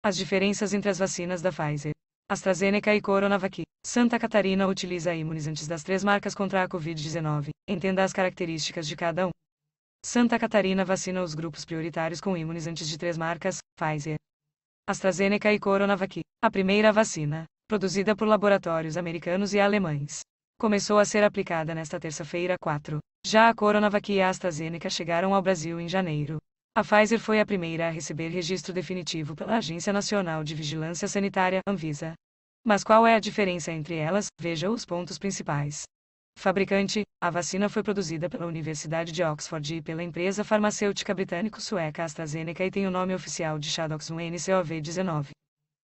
As diferenças entre as vacinas da Pfizer, AstraZeneca e Coronavac. Santa Catarina utiliza imunizantes das 3 marcas contra a Covid-19. Entenda as características de cada um. Santa Catarina vacina os grupos prioritários com imunizantes de 3 marcas, Pfizer, AstraZeneca e Coronavac. A primeira vacina, produzida por laboratórios americanos e alemães, começou a ser aplicada nesta terça-feira, 4. Já a Coronavac e a AstraZeneca chegaram ao Brasil em janeiro. A Pfizer foi a primeira a receber registro definitivo pela Agência Nacional de Vigilância Sanitária, Anvisa. Mas qual é a diferença entre elas? Veja os pontos principais. Fabricante: a vacina foi produzida pela Universidade de Oxford e pela empresa farmacêutica britânico-sueca AstraZeneca e tem o nome oficial de Chadox-1-NCoV-19.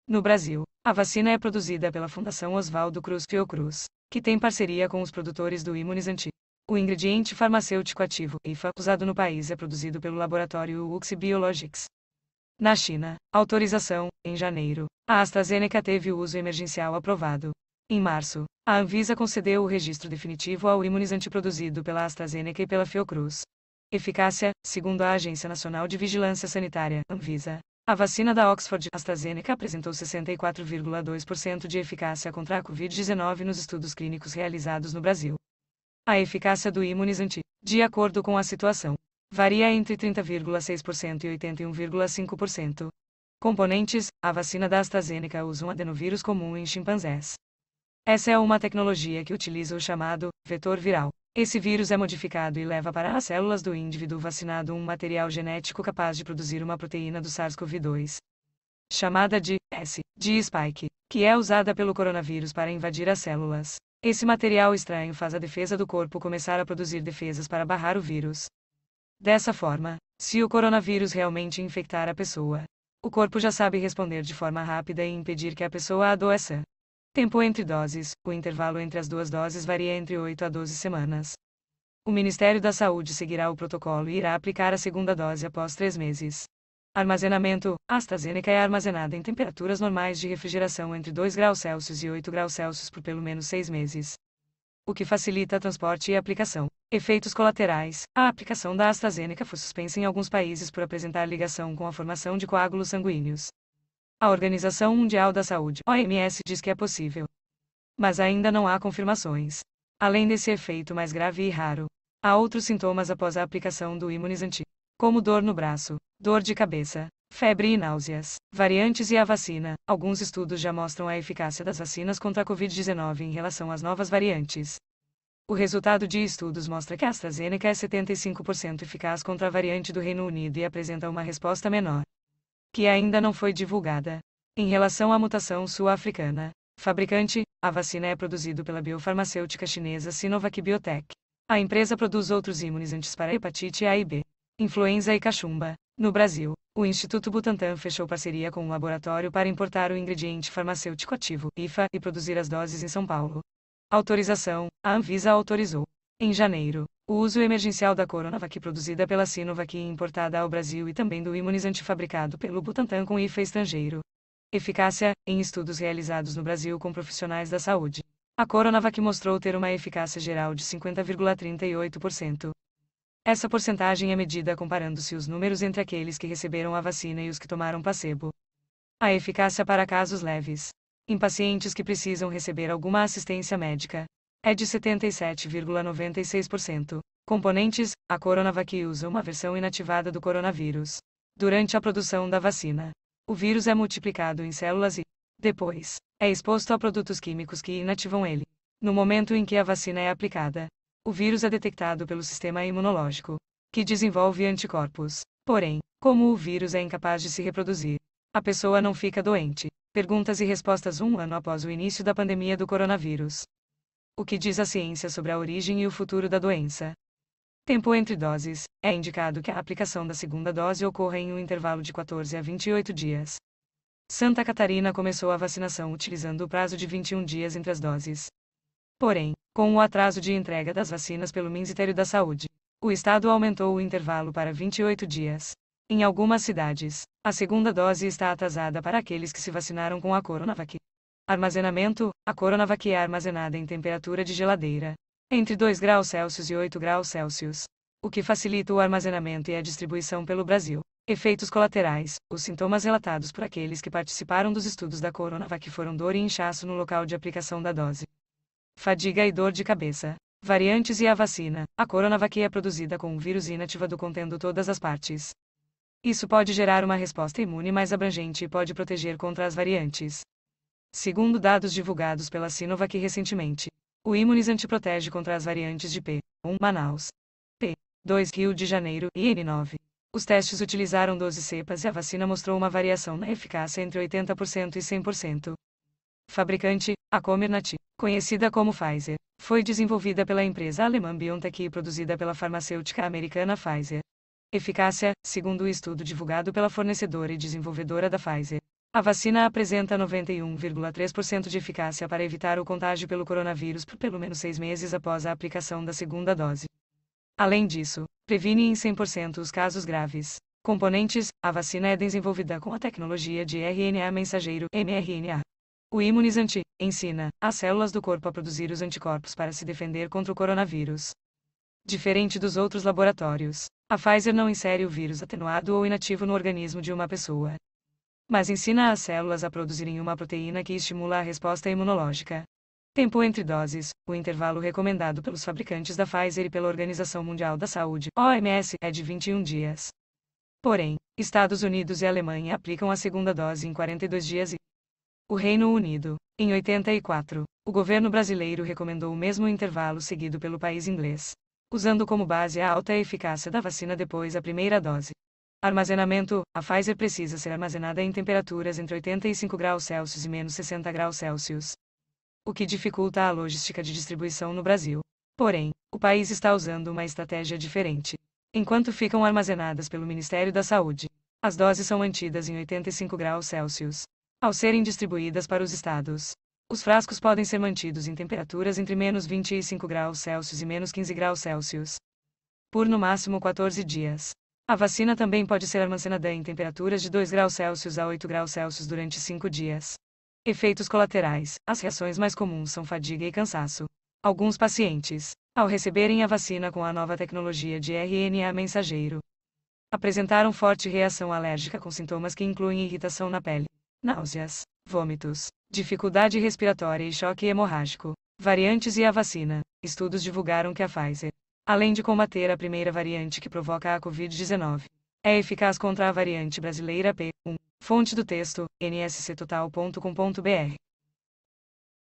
No Brasil, a vacina é produzida pela Fundação Oswaldo Cruz Fiocruz, que tem parceria com os produtores do imunizante. O ingrediente farmacêutico ativo, IFA, usado no país é produzido pelo laboratório WuXi Biologics. Na China, autorização, em janeiro, a AstraZeneca teve o uso emergencial aprovado. Em março, a Anvisa concedeu o registro definitivo ao imunizante produzido pela AstraZeneca e pela Fiocruz. Eficácia: segundo a Agência Nacional de Vigilância Sanitária, Anvisa, a vacina da Oxford AstraZeneca apresentou 64,2% de eficácia contra a Covid-19 nos estudos clínicos realizados no Brasil. A eficácia do imunizante, de acordo com a situação, varia entre 30,6% e 81,5%. Componentes: a vacina da AstraZeneca usa um adenovírus comum em chimpanzés. Essa é uma tecnologia que utiliza o chamado vetor viral. Esse vírus é modificado e leva para as células do indivíduo vacinado um material genético capaz de produzir uma proteína do SARS-CoV-2, chamada de spike, que é usada pelo coronavírus para invadir as células. Esse material estranho faz a defesa do corpo começar a produzir defesas para barrar o vírus. Dessa forma, se o coronavírus realmente infectar a pessoa, o corpo já sabe responder de forma rápida e impedir que a pessoa adoeça. Tempo entre doses: o intervalo entre as 2 doses varia entre 8 a 12 semanas. O Ministério da Saúde seguirá o protocolo e irá aplicar a segunda dose após 3 meses. Armazenamento: a AstraZeneca é armazenada em temperaturas normais de refrigeração entre 2 graus Celsius e 8 graus Celsius por pelo menos 6 meses. O que facilita transporte e aplicação. Efeitos colaterais: a aplicação da AstraZeneca foi suspensa em alguns países por apresentar ligação com a formação de coágulos sanguíneos. A Organização Mundial da Saúde, OMS, diz que é possível, mas ainda não há confirmações. Além desse efeito mais grave e raro, há outros sintomas após a aplicação do imunizante, como dor no braço, dor de cabeça, febre e náuseas. Variantes e a vacina: alguns estudos já mostram a eficácia das vacinas contra a Covid-19 em relação às novas variantes. O resultado de estudos mostra que a AstraZeneca é 75% eficaz contra a variante do Reino Unido e apresenta uma resposta menor, que ainda não foi divulgada, em relação à mutação sul-africana. Fabricante: a vacina é produzida pela biofarmacêutica chinesa Sinovac Biotech. A empresa produz outros imunizantes para hepatite A e B, influenza e cachumba. No Brasil, o Instituto Butantan fechou parceria com um laboratório para importar o ingrediente farmacêutico ativo, IFA, e produzir as doses em São Paulo. Autorização: a Anvisa autorizou, em janeiro, o uso emergencial da Coronavac produzida pela Sinovac e importada ao Brasil e também do imunizante fabricado pelo Butantan com IFA estrangeiro. Eficácia: em estudos realizados no Brasil com profissionais da saúde, a Coronavac mostrou ter uma eficácia geral de 50,38%. Essa porcentagem é medida comparando-se os números entre aqueles que receberam a vacina e os que tomaram placebo. A eficácia para casos leves, em pacientes que precisam receber alguma assistência médica, é de 77,96%. Componentes: a Coronavac usa uma versão inativada do coronavírus. Durante a produção da vacina, o vírus é multiplicado em células e, depois, é exposto a produtos químicos que inativam ele. No momento em que a vacina é aplicada, o vírus é detectado pelo sistema imunológico, que desenvolve anticorpos. Porém, como o vírus é incapaz de se reproduzir, a pessoa não fica doente. Perguntas e respostas 1 ano após o início da pandemia do coronavírus. O que diz a ciência sobre a origem e o futuro da doença? Tempo entre doses: é indicado que a aplicação da segunda dose ocorra em um intervalo de 14 a 28 dias. Santa Catarina começou a vacinação utilizando o prazo de 21 dias entre as doses. Porém, com o atraso de entrega das vacinas pelo Ministério da Saúde, o estado aumentou o intervalo para 28 dias. Em algumas cidades, a segunda dose está atrasada para aqueles que se vacinaram com a Coronavac. Armazenamento: a Coronavac é armazenada em temperatura de geladeira, entre 2 graus Celsius e 8 graus Celsius, o que facilita o armazenamento e a distribuição pelo Brasil. Efeitos colaterais. Os sintomas relatados por aqueles que participaram dos estudos da Coronavac foram dor e inchaço no local de aplicação da dose. Fadiga e dor de cabeça. Variantes e a vacina. A Coronavac é produzida com um vírus inativado contendo todas as partes. Isso pode gerar uma resposta imune mais abrangente e pode proteger contra as variantes. Segundo dados divulgados pela Sinovac recentemente, o imunizante protege contra as variantes de P1 Manaus, P2 Rio de Janeiro e N9. Os testes utilizaram 12 cepas e a vacina mostrou uma variação na eficácia entre 80% e 100%. Fabricante, a Comirnaty, conhecida como Pfizer, foi desenvolvida pela empresa alemã BioNTech e produzida pela farmacêutica americana Pfizer. Eficácia, segundo o estudo divulgado pela fornecedora e desenvolvedora da Pfizer, a vacina apresenta 91,3% de eficácia para evitar o contágio pelo coronavírus por pelo menos 6 meses após a aplicação da segunda dose. Além disso, previne em 100% os casos graves. Componentes: a vacina é desenvolvida com a tecnologia de RNA mensageiro, mRNA. O imunizante ensina as células do corpo a produzir os anticorpos para se defender contra o coronavírus. Diferente dos outros laboratórios, a Pfizer não insere o vírus atenuado ou inativo no organismo de uma pessoa, mas ensina as células a produzirem uma proteína que estimula a resposta imunológica. Tempo entre doses. O intervalo recomendado pelos fabricantes da Pfizer e pela Organização Mundial da Saúde, OMS, é de 21 dias. Porém, Estados Unidos e Alemanha aplicam a segunda dose em 42 dias e o Reino Unido, em 84. O governo brasileiro recomendou o mesmo intervalo seguido pelo país inglês, usando como base a alta eficácia da vacina depois da primeira dose. Armazenamento. A Pfizer precisa ser armazenada em temperaturas entre 85 graus Celsius e menos 60 graus Celsius, o que dificulta a logística de distribuição no Brasil. Porém, o país está usando uma estratégia diferente. Enquanto ficam armazenadas pelo Ministério da Saúde, as doses são mantidas em 85 graus Celsius. Ao serem distribuídas para os estados, os frascos podem ser mantidos em temperaturas entre menos 25 graus Celsius e menos 15 graus Celsius por no máximo 14 dias. A vacina também pode ser armazenada em temperaturas de 2 graus Celsius a 8 graus Celsius durante 5 dias. Efeitos colaterais. As reações mais comuns são fadiga e cansaço. Alguns pacientes, ao receberem a vacina com a nova tecnologia de RNA mensageiro, apresentaram forte reação alérgica com sintomas que incluem irritação na pele, náuseas, vômitos, dificuldade respiratória e choque hemorrágico. Variantes e a vacina. Estudos divulgaram que a Pfizer, além de combater a primeira variante que provoca a Covid-19, é eficaz contra a variante brasileira P1. Fonte do texto: nsctotal.com.br